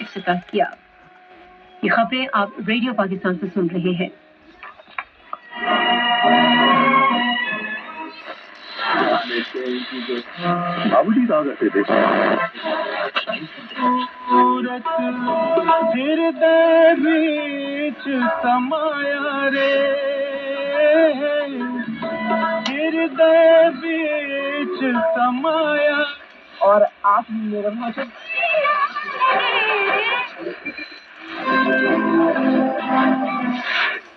इफ्तिताह किया। ये खबरें आप रेडियो पाकिस्तान से सुन रहे हैं। बाबूजी कहा करते थे हृदय बीच समाया रे, हृदय बीच समाया। और आप मेरे भाषण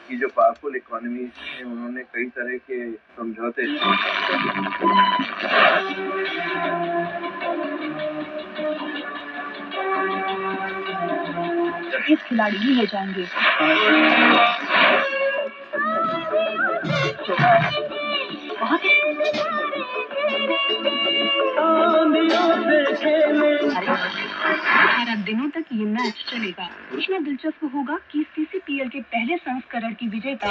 की जो पावरफुल इकोनॉमी है, उन्होंने कई तरह के समझौते इस खिलाड़ी भी हो जाएंगे। दिनों तक ये मैच चलेगा। इतना दिलचस्प होगा कि सीसीपीएल के पहले संस्करण की विजेता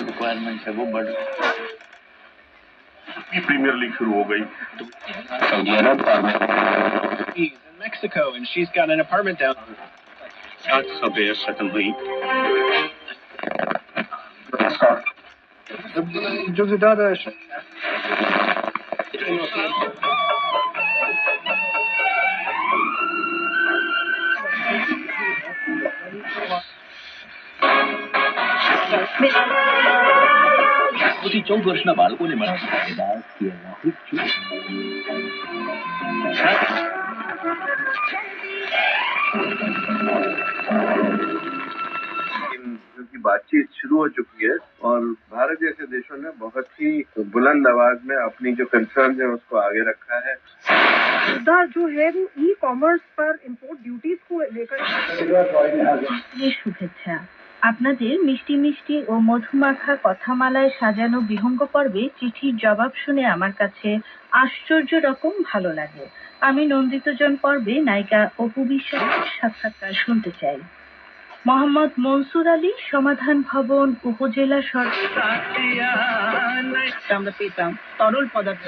रिक्वायरमेंट है वो बढ़ प्रीमियर लीग शुरू हो गई। In Mexico and she's got an apartment down. That's a bit secondly. जो ज़्यादा ઉથી 14 વર્ષના બાળકોને મળે क्योंकि बातचीत शुरू हो चुकी है और भारत जैसे देशों ने बहुत ही बुलंद आवाज में अपनी जो कंसर्न है उसको आगे रखा है। मुद्दा जो है वो ई कॉमर्स पर इम्पोर्ट ड्यूटीज को लेकर। শুভেচ্ছা আপনাদের মিষ্টি মিষ্টি ও মধুমাখা কথামালায় সাজানো বিহঙ্গ পর্বে চিঠির জবাব শুনে আমার কাছে আশ্চর্য রকম ভালো লাগে। আমি নন্দিতজন পর্বে নায়িকা অপু বিশ্বাসের সাক্ষাৎকার শুনতে চাই। মোহাম্মদ মনসুর আলী, সমাধান ভবন, উপজেলা সরকার। আমরা পেতাম তরল পদার্থ